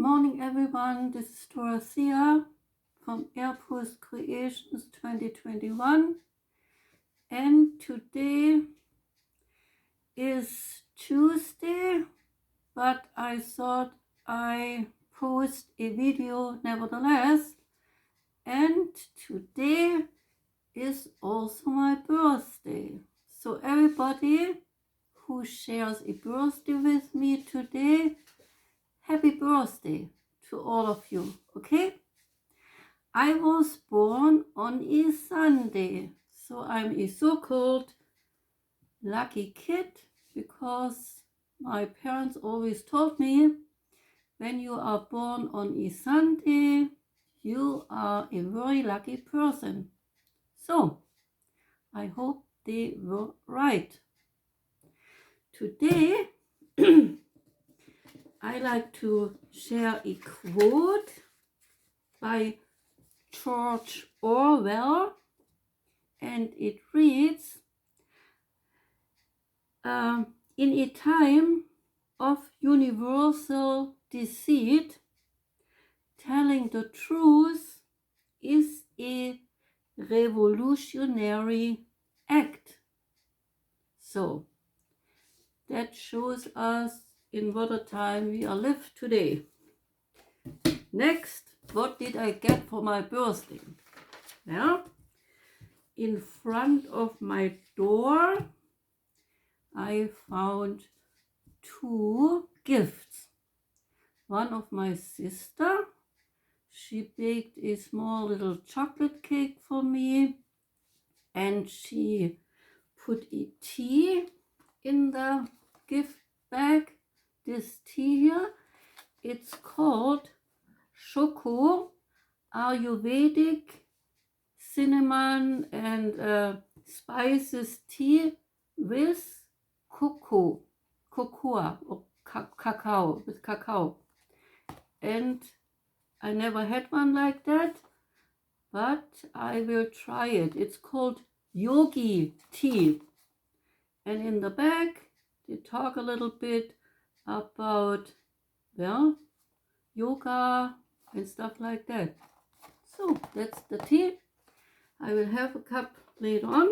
morning everyone, this is Dorothea from Airpost Creations 2021, and today is Tuesday, but I thought I post a video nevertheless, and today is also my birthday. So everybody who shares a birthday with me today, happy birthday to all of you, okay? I was born on a Sunday, so I'm a so-called lucky kid because my parents always told me when you are born on a Sunday, you are a very lucky person. So, I hope they were right. Today, I like to share a quote by George Orwell, and it reads, in a time of universal deceit, telling the truth is a revolutionary act. So, that shows us in what a time we are live today. Next, what did I get for my birthday? Well, in front of my door, I found two gifts. One of my sister, she baked a small little chocolate cake for me, and she put a tea in the gift bag. This tea here, it's called Choco Ayurvedic cinnamon and spices tea with cocoa or cacao, with cacao. And I never had one like that, but I will try it. It's called yogi tea. And in the back, they talk a little bit about, well, yoga and stuff like that. So that's the tea. I will have a cup later on.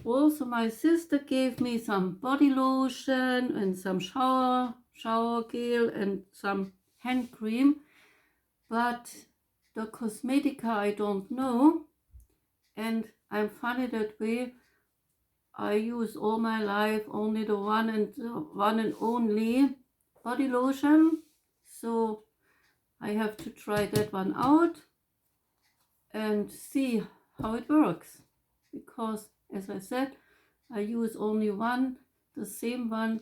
Also, my sister gave me some body lotion and some shower gel and some hand cream, but the cosmetica I don't know, and I'm funny that way. I use all my life only the one and only body lotion, so I have to try that one out and see how it works, because as I said, I use only one, the same one,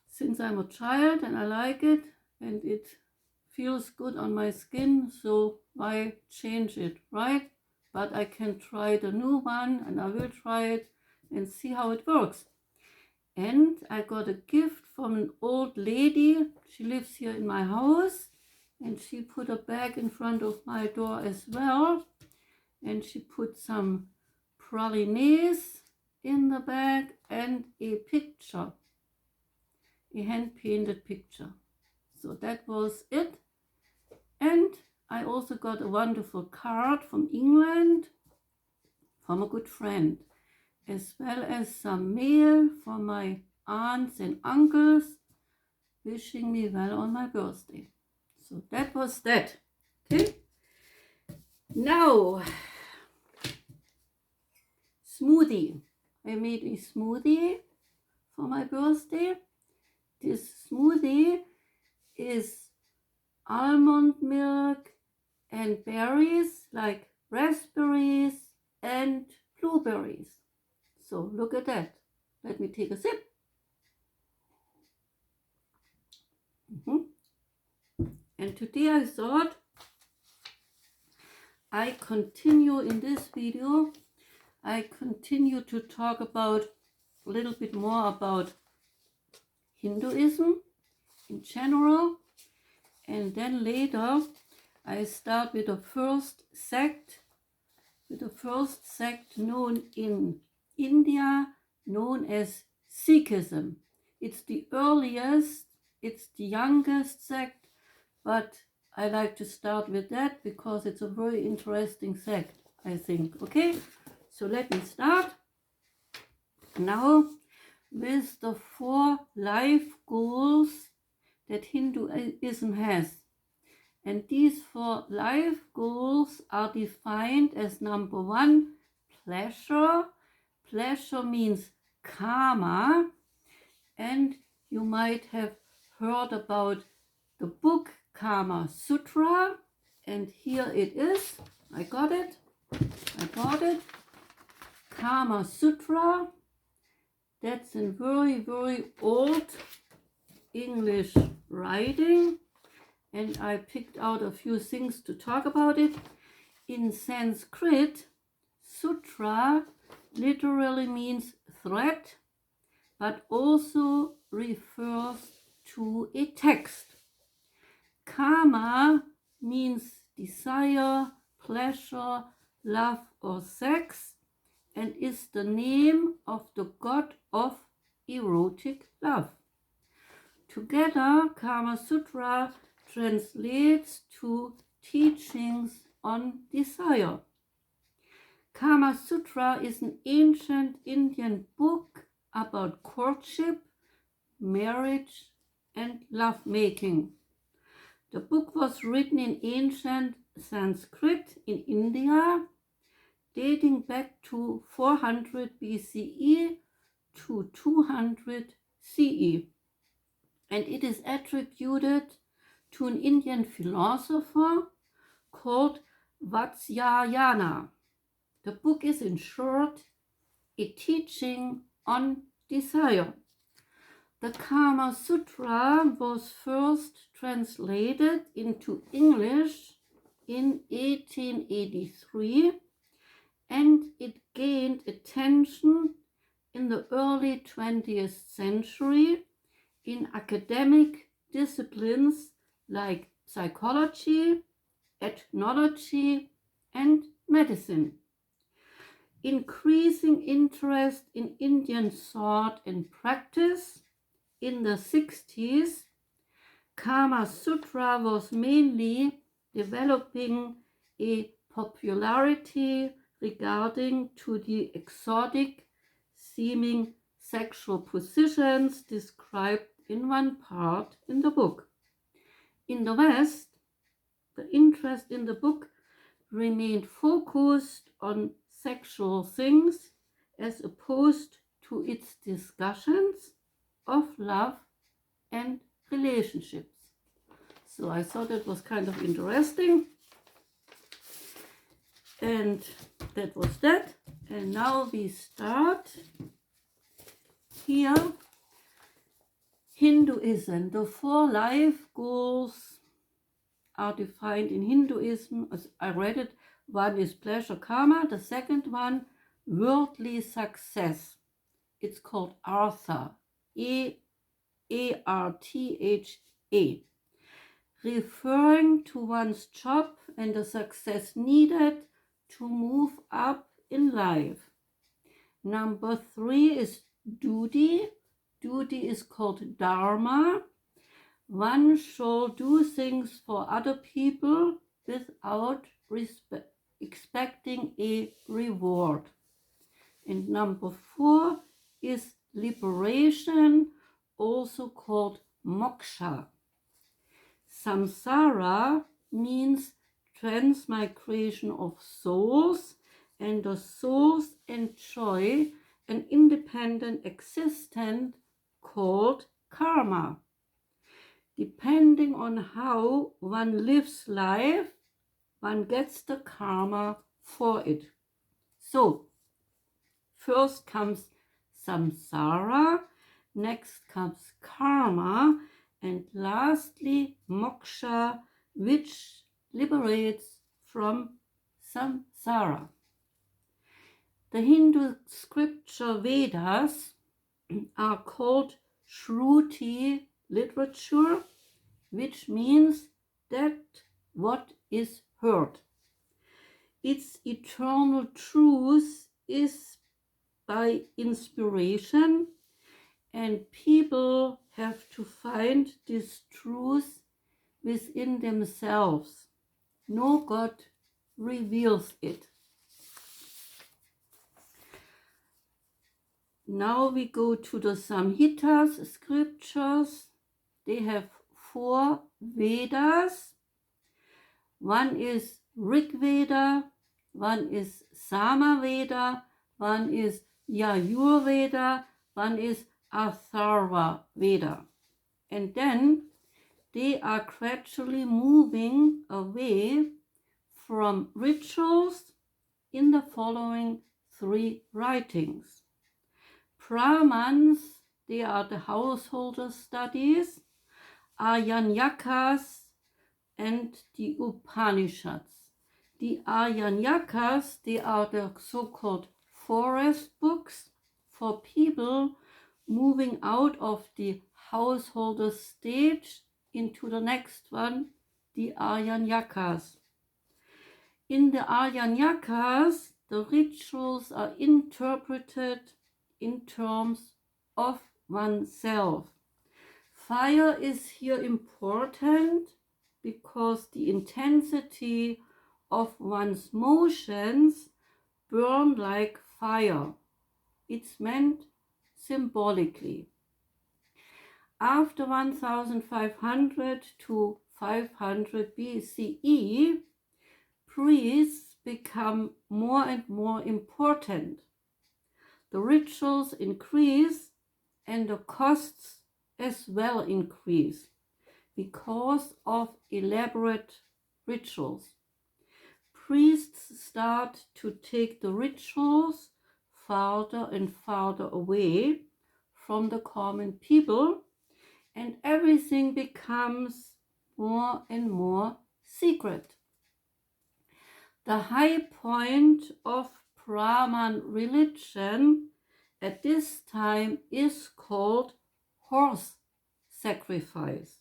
since I'm a child, and I like it and it feels good on my skin, so why change it, right? But I can try the new one, and I will try it and see how it works. And I got a gift from an old lady. She lives here in my house, and she put a bag in front of my door as well, and she put some pralines in the bag and a picture, a hand-painted picture. So that was it. And I also got a wonderful card from England from a good friend, as well as some mail from my aunts and uncles wishing me well on my birthday. So that was that. Okay. Now, smoothie. I made a smoothie for my birthday. This smoothie is almond milk and berries like raspberries and blueberries. So look at that. Let me take a sip. And today I thought I continue in this video. I continue to talk about a little bit more about Hinduism in general, and then later I start with the first sect known in India, known as Sikhism. It's the earliest, it's the youngest sect, but I like to start with that because it's a very interesting sect, I think. Okay, so let me start now with the 4 life goals that Hinduism has. And these 4 life goals are defined as number 1, pleasure. Pleasure means karma, and you might have heard about the book Kama Sutra, and here it is. I got it. I bought it. Kama Sutra. That's in very, very old English writing, and I picked out a few things to talk about it. In Sanskrit, sutra literally means thread, but also refers to a text. Kama means desire, pleasure, love, or sex, and is the name of the god of erotic love. Together, Kama Sutra translates to teachings on desire. Kama Sutra is an ancient Indian book about courtship, marriage, and lovemaking. The book was written in ancient Sanskrit in India, dating back to 400 BCE to 200 CE, and it is attributed to an Indian philosopher called Vatsyayana. The book is, in short, a teaching on desire. The Kama Sutra was first translated into English in 1883, and it gained attention in the early 20th century in academic disciplines like psychology, ethnology, and medicine. Increasing interest in Indian thought and practice in the 60s, Kama Sutra was mainly developing a popularity regarding to the exotic seeming sexual positions described in one part in the book. In the West, the interest in the book remained focused on sexual things as opposed to its discussions of love and relationships. So I thought it was kind of interesting. And that was that. And now we start here. Hinduism. The 4 life goals are defined in Hinduism. As I read it, one is pleasure karma. The second one, worldly success. It's called Artha. A-R-T-H-A. Referring to one's job and the success needed to move up in life. Number 3 is duty. Duty is called dharma. One shall do things for other people without expecting a reward. And number 4 is liberation, also called moksha. Samsara means transmigration of souls, and the souls enjoy an independent existence called karma. Depending on how one lives life, one gets the karma for it. So, first comes samsara, next comes karma, and lastly moksha, which liberates from samsara. The Hindu scripture Vedas are called Shruti literature, which means that what is heard. Its eternal truth is by inspiration, and people have to find this truth within themselves. No God reveals it. Now we go to the Samhitas Scriptures. They have 4 Vedas. One is Rig Veda, one is Sama Veda, one is Yajur Veda, one is Atharva Veda. And then they are gradually moving away from rituals in the following 3 writings. Brahmans, they are the householder studies, Aranyakas, and the Upanishads. The Aranyakas, they are the so-called forest books for people moving out of the householder stage into the next one, the Aranyakas. In the Aranyakas, the rituals are interpreted in terms of oneself. Fire is here important because the intensity of one's motions burn like fire. It's meant symbolically. After 1500 to 500 BCE, priests become more and more important. The rituals increase and the costs as well increase because of elaborate rituals. Priests start to take the rituals farther and farther away from the common people, and everything becomes more and more secret. The high point of Brahman religion at this time is called horse sacrifice.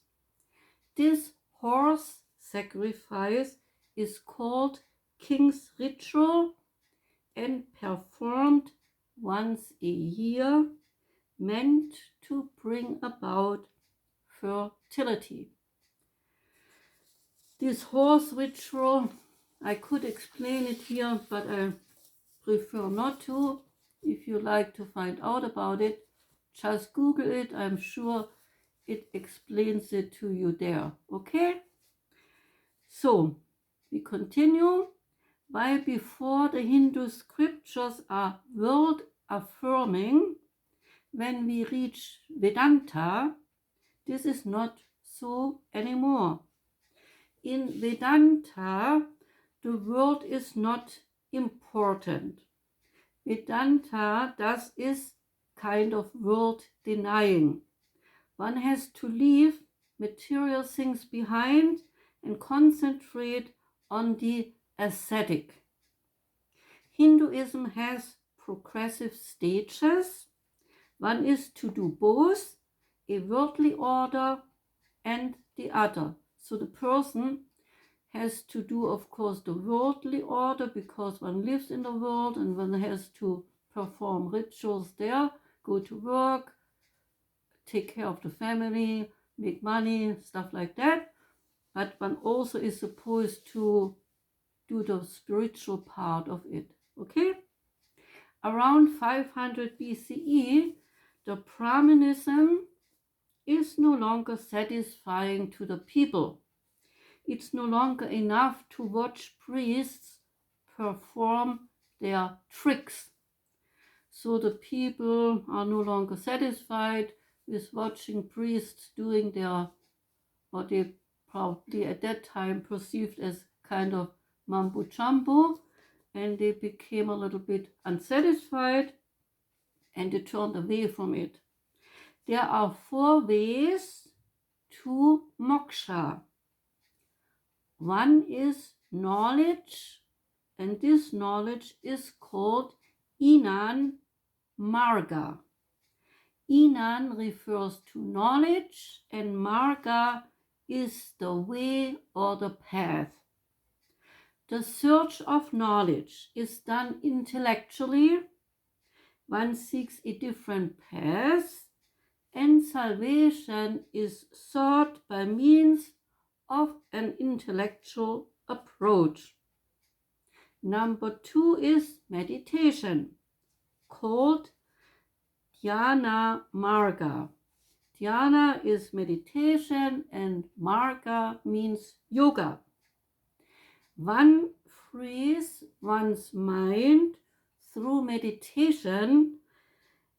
This horse sacrifice is called king's ritual and performed once a year, meant to bring about fertility. This horse ritual, I could explain it here, but I prefer not to. If you like to find out about it, just Google it. I'm sure it explains it to you there. Okay? So, we continue. While before the Hindu scriptures are world affirming, when we reach Vedanta, this is not so anymore. In Vedanta, the world is not important. Vedanta thus is kind of world denying. One has to leave material things behind and concentrate on the ascetic. Hinduism has progressive stages. One is to do both a worldly order and the other. So the person has to do, of course, the worldly order because one lives in the world and one has to perform rituals there, go to work, take care of the family, make money, stuff like that. But one also is supposed to do the spiritual part of it. Okay? Around 500 BCE, the Brahmanism is no longer satisfying to the people. It's no longer enough to watch priests perform their tricks. So the people are no longer satisfied with watching priests doing their, what they probably at that time perceived as kind of mambo jumbo, and they became a little bit unsatisfied and they turned away from it. There are 4 ways to moksha. One is knowledge, and this knowledge is called Inan Marga. Inan refers to knowledge, and Marga is the way or the path. The search of knowledge is done intellectually. One seeks a different path, and salvation is sought by means of an intellectual approach. Number 2 is meditation, called Dhyana Marga. Dhyana is meditation and Marga means yoga. One frees one's mind through meditation,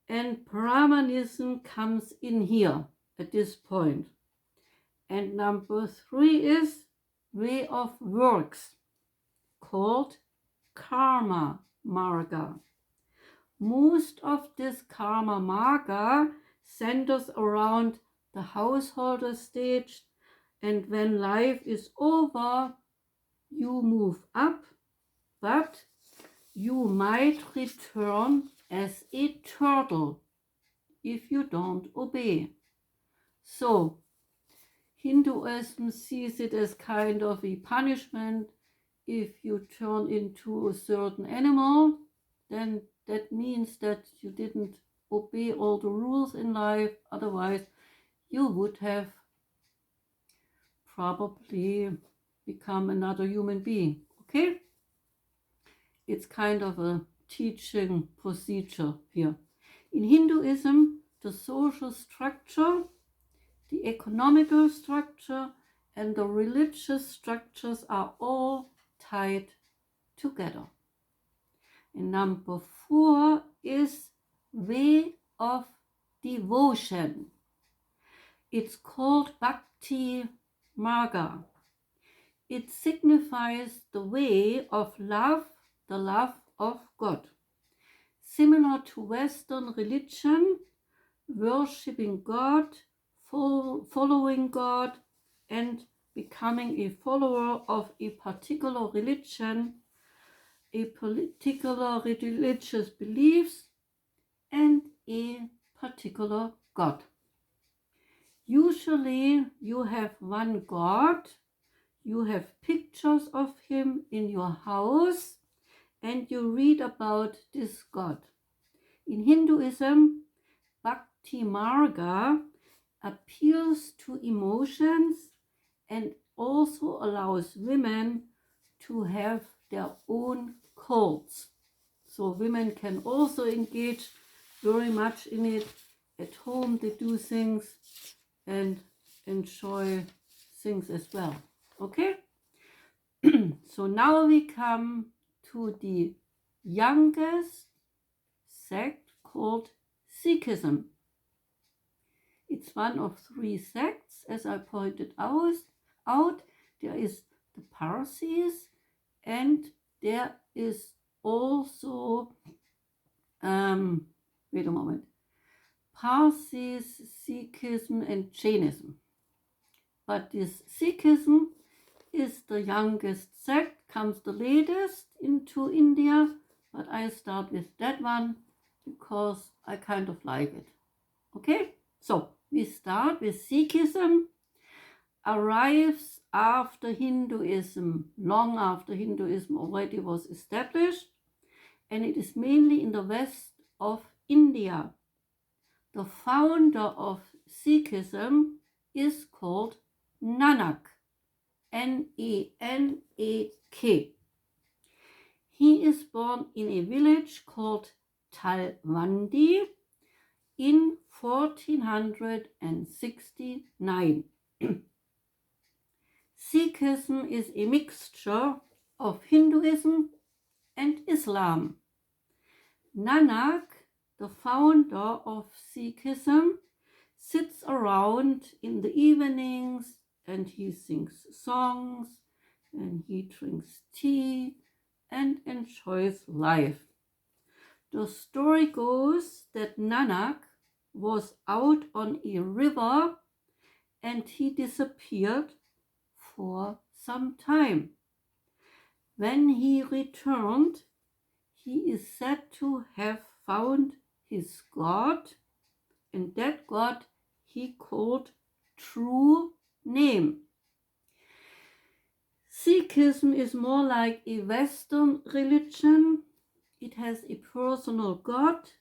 and Brahmanism comes in here at this point. And number 3 is way of works, called Karma Marga. Most of this Karma Marga centers around the householder stage, and when life is over, you move up, but you might return as a turtle if you don't obey. So, Hinduism sees it as kind of a punishment. If you turn into a certain animal, then that means that you didn't obey all the rules in life. Otherwise, you would have probably become another human being. Okay? It's kind of a teaching procedure here. In Hinduism, the social structure, the economical structure, and the religious structures are all tied together. And number 4 is way of devotion. It's called Bhakti Marga. It signifies the way of love, the love of God. Similar to Western religion, worshipping God, following God, and becoming a follower of a particular religion, a particular religious beliefs, and a particular God. Usually you have one God, you have pictures of him in your house, and you read about this God. In Hinduism, Bhakti Marga appeals to emotions and also allows women to have their own cults. So women can also engage very much in it. At home they do things and enjoy things as well. Okay? So now we come to the youngest sect called Sikhism. It's one of 3 sects, as I pointed out. There is the Parsis, and there is also, wait a moment, Parsis, Sikhism, and Jainism. But this Sikhism is the youngest sect, comes the latest into India, but I start with that one because I kind of like it. Okay, so we start with Sikhism. Arrives after Hinduism, long after Hinduism already was established, and it is mainly in the west of India. The founder of Sikhism is called Nanak, N-E-N-A-K. He is born in a village called Talwandi in 1469. Sikhism is a mixture of Hinduism and Islam. Nanak, the founder of Sikhism, sits around in the evenings and he sings songs and he drinks tea and enjoys life. The story goes that Nanak was out on a river and he disappeared for some time. When he returned, he is said to have found his God, and that God he called true name. Sikhism is more like a Western religion. It has a personal God,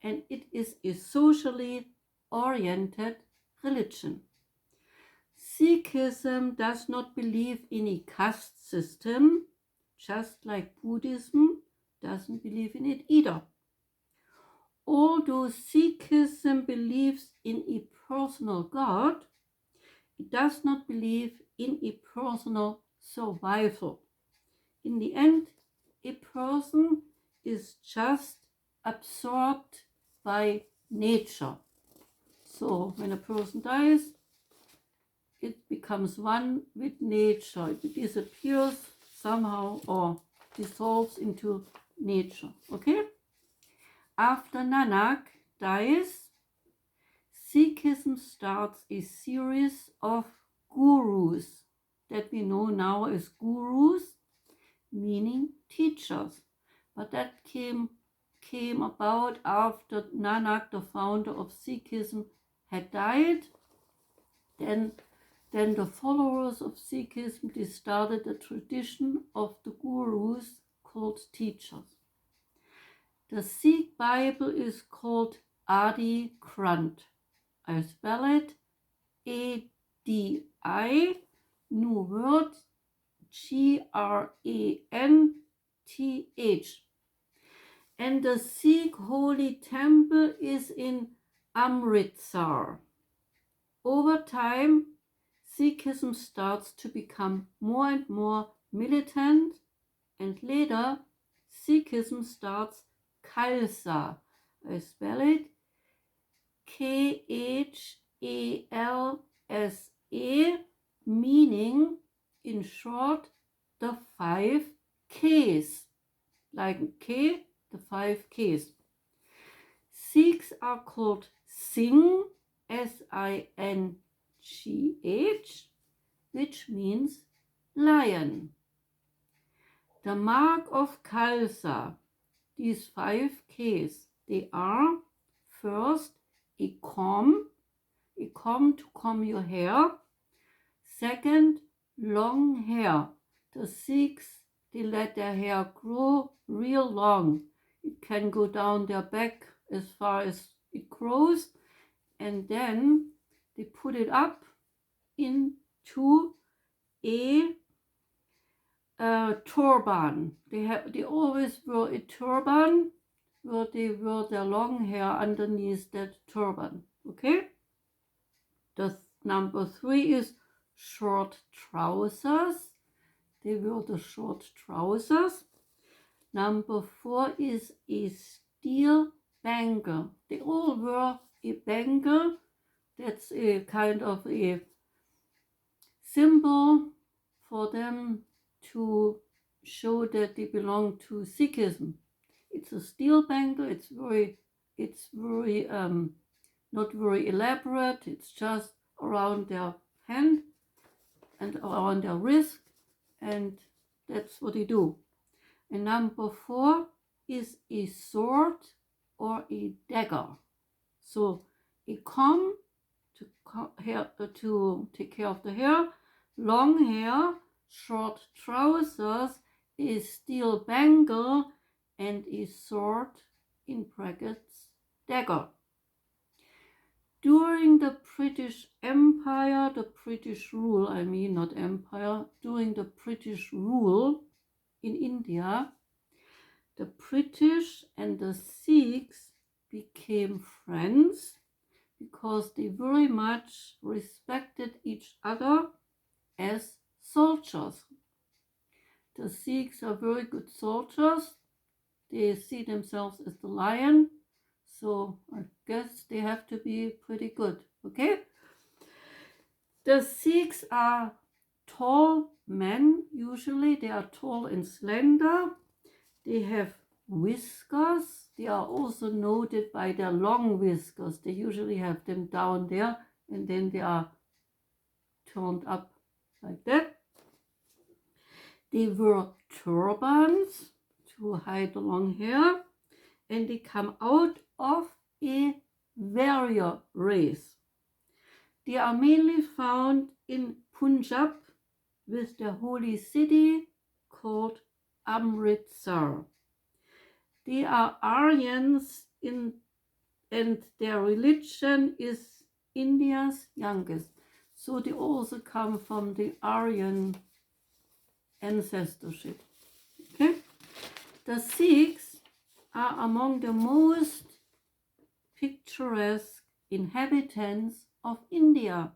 and it is a socially oriented religion. Sikhism does not believe in a caste system, just like Buddhism doesn't believe in it either. Although Sikhism believes in a personal God, it does not believe in a personal survival. In the end, a person is just absorbed by nature. So when a person dies, it becomes one with nature. It disappears somehow or dissolves into nature. Okay? After Nanak dies, Sikhism starts a series of gurus that we know now as gurus, meaning teachers. But that came about after Nanak, the founder of Sikhism, had died. Then the followers of Sikhism, they started a tradition of the gurus called teachers. The Sikh Bible is called Adi Granth. I spell it A-D-I, new word, Granth. And the Sikh holy temple is in Amritsar. Over time, Sikhism starts to become more and more militant, and later Sikhism starts Khalsa. I spell it Khalsa, meaning, in short, the 5 Ks. Like K, the 5 Ks. Sikhs are called Singh, S-I-N-G-H, which means lion. The mark of Khalsa, these 5 Ks, they are first a comb to comb your hair. Second, long hair. The Sikhs, they let their hair grow real long. It can go down their back as far as it grows, and then they put it up into a turban. They always wear a turban where they wear their long hair underneath that turban. Okay? The number 3 is short trousers. They wear the short trousers. Number 4 is a steel bangle. They all wear a bangle. That's a kind of a symbol for them to show that they belong to Sikhism. It's a steel bangle. It's very not very elaborate. It's just around their hand and around their wrist, and that's what they do. And number 4 is a sword or a dagger. So a comb to take care of the hair, long hair, short trousers, a steel bangle, and a sword, in brackets, dagger. During the British Empire, the British rule, not empire, during the British rule in India, the British and the Sikhs became friends because they very much respected each other as soldiers. The Sikhs are very good soldiers. They see themselves as the lion, so I guess they have to be pretty good, okay? The Sikhs are tall men, usually. They are tall and slender. They have whiskers. They are also noted by their long whiskers. They usually have them down there, and then they are turned up like that. They wear turbans to hide the long hair, and they come out of a warrior race. They are mainly found in Punjab with their holy city called Amritsar. They are Aryans and their religion is India's youngest. So they also come from the Aryan ancestorship. Okay? The Sikhs are among the most picturesque inhabitants of India.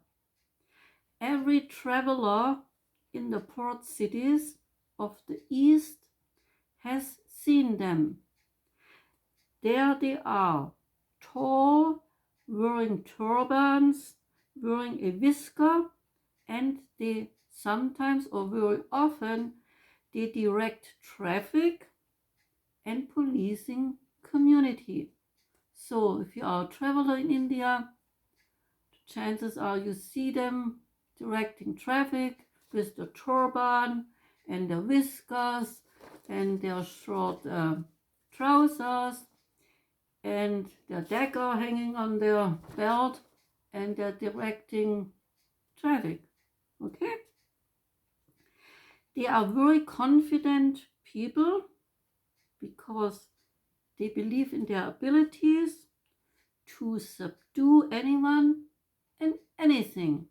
Every traveler in the port cities of the East has seen them. There they are, tall, wearing turbans, wearing a whisker, and they sometimes, or very often, they direct traffic and policing community. So if you are a traveler in India, chances are you see them directing traffic with the turban and the whiskers and their short trousers and their dagger hanging on their belt, and they're directing traffic. Okay? They are very confident people because they believe in their abilities to subdue anyone and anything.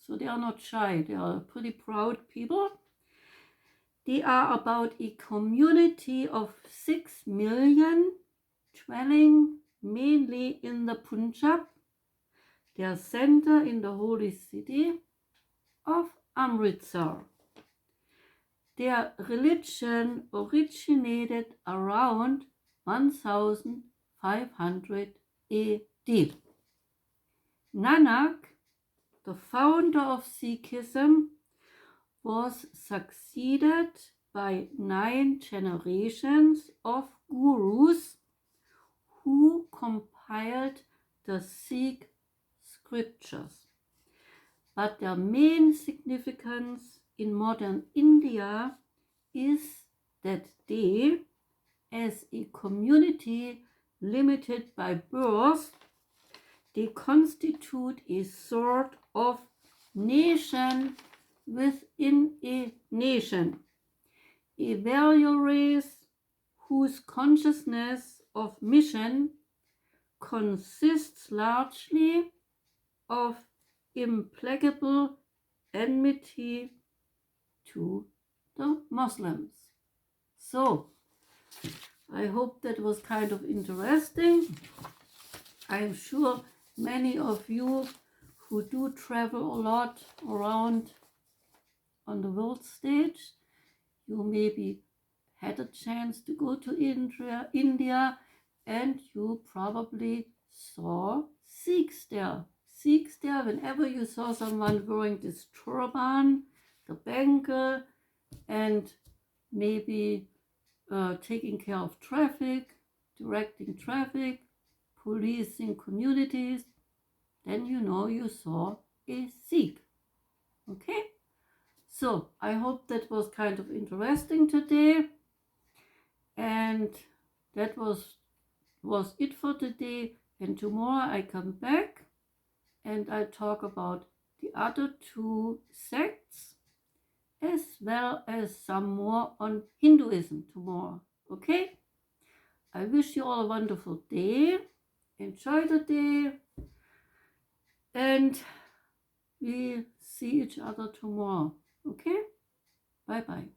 So they are not shy. They are pretty proud people. They are about a community of 6 million dwelling mainly in the Punjab, their center in the holy city of Amritsar. Their religion originated around 1500 AD. Nanak, the founder of Sikhism, was succeeded by 9 generations of gurus who compiled the Sikh scriptures. But their main significance in modern India is that they, as a community limited by birth, they constitute a sort of nation within a nation, a warrior race whose consciousness of mission consists largely of implacable enmity to the Muslims. So, I hope that was kind of interesting. I am sure many of you who do travel a lot around on the world stage, you maybe had a chance to go to India, and you probably saw Sikhs there. Sikhs there, whenever you saw someone wearing this turban, the bangle, and maybe taking care of traffic, directing traffic, policing communities, then you know you saw a Sikh. Okay? So I hope that was kind of interesting today. And that was it for today. And tomorrow I come back and I talk about the other 2 sects, as well as some more on Hinduism tomorrow. Okay? I wish you all a wonderful day. Enjoy the day. And we see each other tomorrow. Okay? Bye-bye.